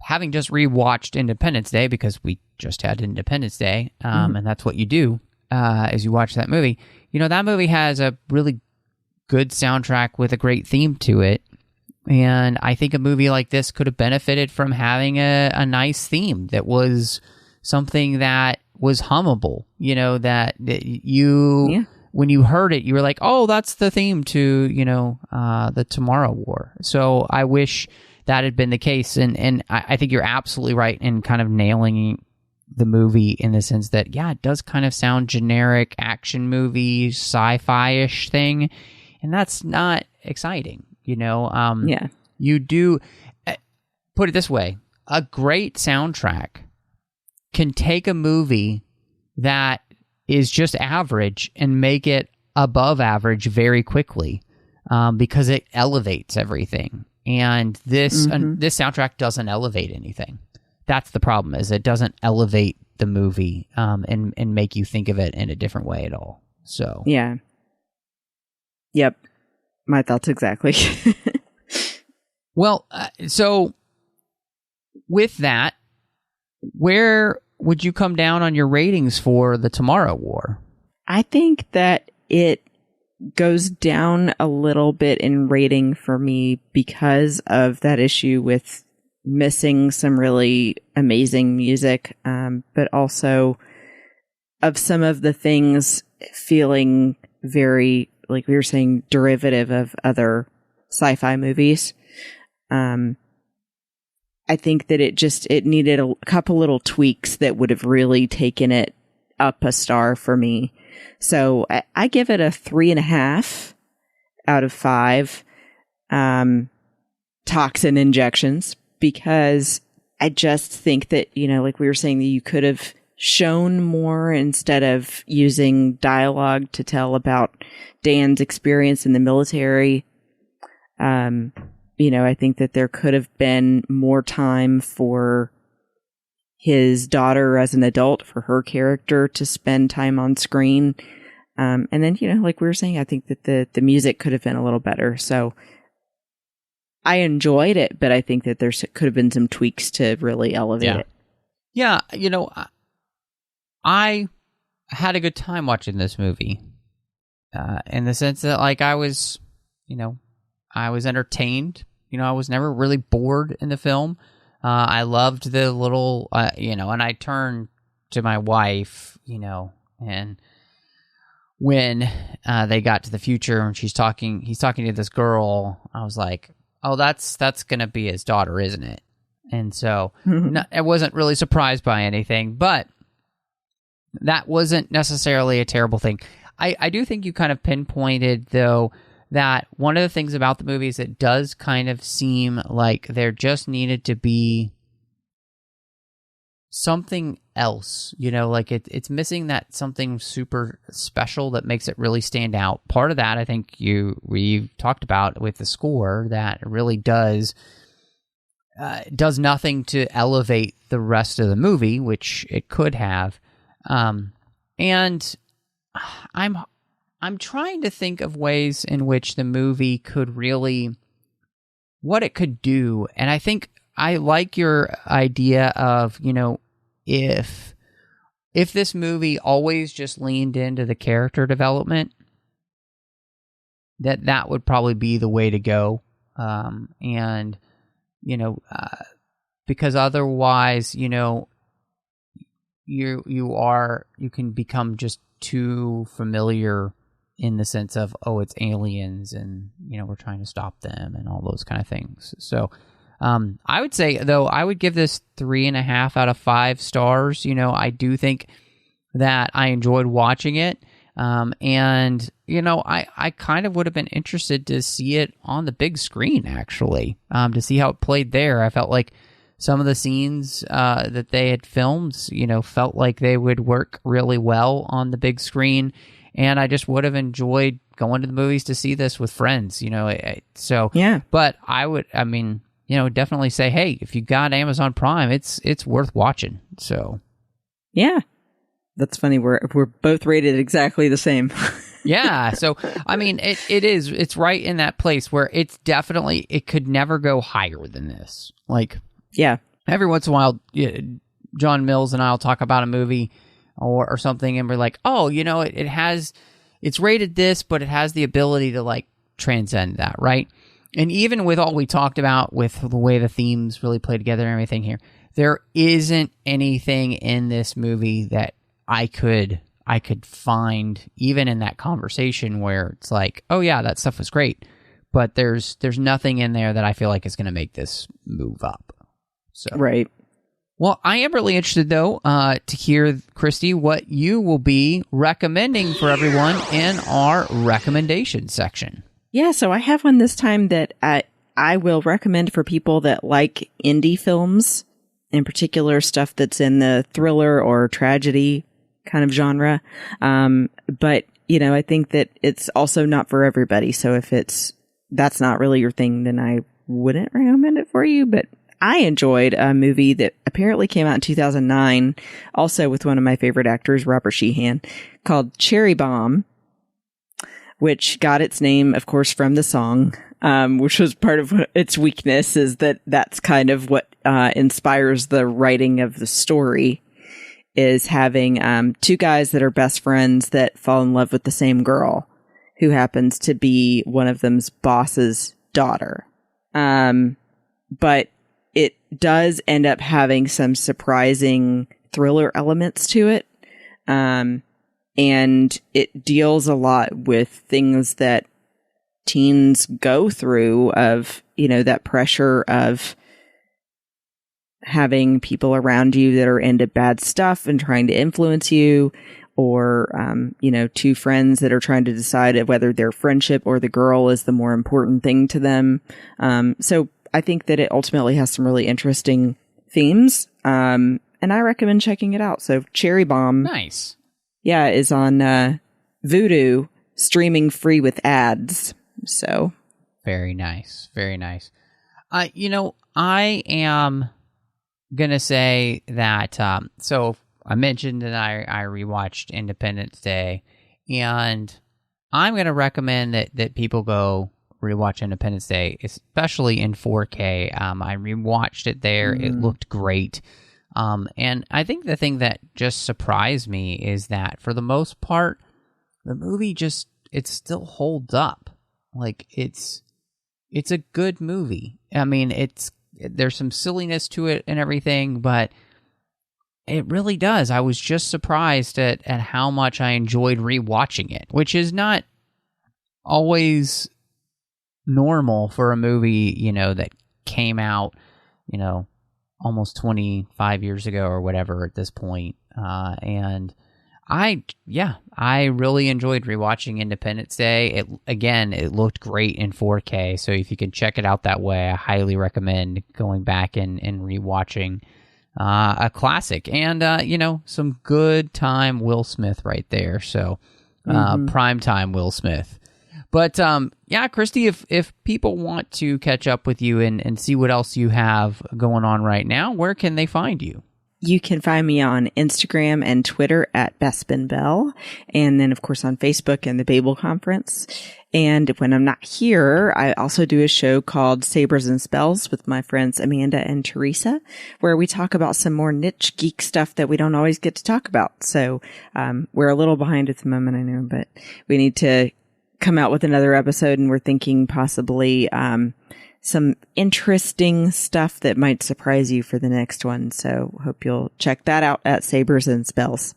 Speaker 2: having just rewatched Independence Day, because we just had Independence Day, and that's what you do as you watch that movie. That movie has a really good soundtrack with a great theme to it. And I think a movie like this could have benefited from having a nice theme that was something that was hummable, that you, when you heard it, you were like, oh, that's the theme to, the Tomorrow War. So I wish that had been the case. And I think you're absolutely right in kind of nailing the movie in the sense that, it does kind of sound generic action movie, sci-fi-ish thing. And that's not exciting, You do, put it this way, a great soundtrack can take a movie that is just average and make it above average very quickly, because it elevates everything. And this soundtrack doesn't elevate anything. That's the problem, is it doesn't elevate the movie and make you think of it in a different way at all. So
Speaker 4: yeah. Yep. My thoughts exactly.
Speaker 2: Well, so with that, where would you come down on your ratings for the Tomorrow War?
Speaker 4: I think that it goes down a little bit in rating for me because of that issue with missing some really amazing music, but also of some of the things feeling very, like we were saying, derivative of other sci-fi movies. I think that it needed a couple little tweaks that would have really taken it up a star for me. So I give it a 3.5 out of 5 toxin injections, because I just think that, like we were saying, that you could have shown more instead of using dialogue to tell about Dan's experience in the military. I think that there could have been more time for his daughter as an adult, for her character to spend time on screen. And then, like we were saying, I think that the music could have been a little better. So I enjoyed it, but I think that there could have been some tweaks to really elevate it.
Speaker 2: Yeah, I had a good time watching this movie, in the sense that, like, I was entertained. I was never really bored in the film. I loved the little, and I turned to my wife, and when they got to the future and he's talking to this girl, I was like, oh, that's going to be his daughter, isn't it? And so I wasn't really surprised by anything, but that wasn't necessarily a terrible thing. I do think you kind of pinpointed, though, that one of the things about the movie is it does kind of seem like there just needed to be something else, like it's missing that something super special that makes it really stand out. Part of that, I think we've talked about with the score, that really does nothing to elevate the rest of the movie, which it could have. And I'm trying to think of ways in which the movie could really, what it could do. And I think I like your idea of, if this movie always just leaned into the character development, that would probably be the way to go. Because otherwise, you can become just too familiar in the sense of, oh, it's aliens and, we're trying to stop them and all those kind of things. So I would say, though, I would give this 3.5 out of 5 stars. I do think that I enjoyed watching it. And, I kind of would have been interested to see it on the big screen, actually, to see how it played there. I felt like some of the scenes that they had filmed, felt like they would work really well on the big screen. And I just would have enjoyed going to the movies to see this with friends, so, yeah. But I would, definitely say, hey, if you got Amazon Prime, it's worth watching. So, yeah.
Speaker 4: That's funny. We're both rated exactly the same.
Speaker 2: Yeah. So, it's right in that place where it could never go higher than this. Like, yeah. Every once in a while, John Mills and I'll talk about a movie or something, and we're like, oh, it's rated this, but it has the ability to like transcend that, right? And even with all we talked about with the way the themes really play together and everything here, there isn't anything in this movie that I could find even in that conversation where it's like, oh yeah, that stuff was great, but there's nothing in there that I feel like is going to make this move up. So right. Well, I am really interested, though, to hear, Christy, what you will be recommending for everyone in our recommendation section.
Speaker 4: Yeah, so I have one this time that I will recommend for people that like indie films, in particular stuff that's in the thriller or tragedy kind of genre. But, I think that it's also not for everybody. So if that's not really your thing, then I wouldn't recommend it for you. But I enjoyed a movie that apparently came out in 2009, also with one of my favorite actors, Robert Sheehan, called Cherry Bomb, which got its name, of course, from the song, which was part of its weakness, is that's kind of what inspires the writing of the story, is having two guys that are best friends that fall in love with the same girl, who happens to be one of them's boss's daughter. But it does end up having some surprising thriller elements to it. And it deals a lot with things that teens go through of, that pressure of having people around you that are into bad stuff and trying to influence you, or, two friends that are trying to decide whether their friendship or the girl is the more important thing to them. So I think that it ultimately has some really interesting themes, and I recommend checking it out. So Cherry Bomb. Nice. Yeah, is on Vudu, streaming free with ads. So
Speaker 2: very nice. Very nice. I am going to say that, so I mentioned that I rewatched Independence Day, and I'm going to recommend that people go rewatch Independence Day, especially in 4K. I rewatched it there. It looked great. And I think the thing that just surprised me is that for the most part, the movie it still holds up. Like it's a good movie. I mean, there's some silliness to it and everything, but it really does. I was just surprised at how much I enjoyed rewatching it, which is not always normal for a movie, that came out, almost 25 years ago or whatever at this point. And I really enjoyed rewatching Independence Day. It looked great in 4K. So if you can check it out that way, I highly recommend going back and rewatching a classic, and some good time Will Smith right there. So prime time Will Smith. But Christy, if people want to catch up with you and see what else you have going on right now, where can they find you?
Speaker 4: You can find me on Instagram and Twitter at BespinBell, and then, of course, on Facebook and the Babel Conference. And when I'm not here, I also do a show called Sabers and Spells with my friends Amanda and Teresa, where we talk about some more niche geek stuff that we don't always get to talk about. So we're a little behind at the moment, I know, but we need to come out with another episode, and we're thinking possibly some interesting stuff that might surprise you for the next one. So hope you'll check that out at Sabers and Spells.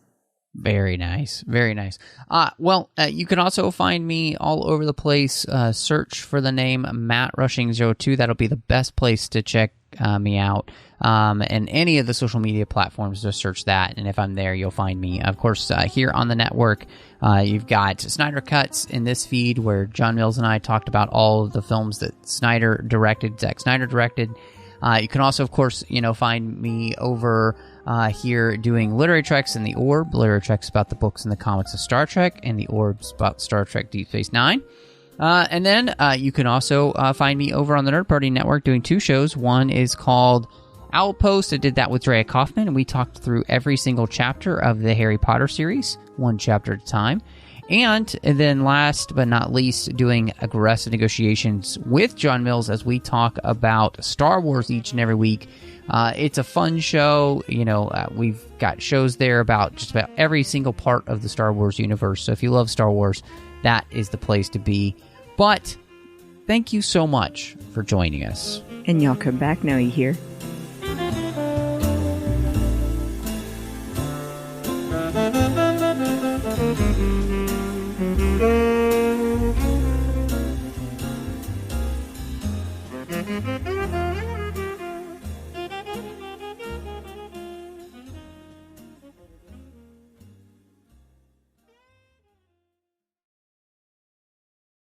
Speaker 2: Very nice. Very nice. You can also find me all over the place. Search for the name Matt Rushing02. That'll be the best place to check me out. And any of the social media platforms, just search that. And if I'm there, you'll find me. Of course, here on the network, you've got Snyder Cuts in this feed where John Mills and I talked about all of the films that Zack Snyder directed. You can also, of course, find me over here doing Literary Treks in the Orb. Literary Treks about the books and the comics of Star Trek, and the Orb's about Star Trek Deep Space Nine. And then you can also find me over on the Nerd Party Network doing 2 shows. One is called Outpost. I did that with Drea Kaufman, and we talked through every single chapter of the Harry Potter series, one chapter at a time. And then last but not least, doing Aggressive Negotiations with John Mills as we talk about Star Wars each and every week. It's a fun show. We've got shows there about just about every single part of the Star Wars universe. So if you love Star Wars, that is the place to be. But thank you so much for joining us.
Speaker 4: And y'all come back now, you hear?
Speaker 5: Mm-hmm.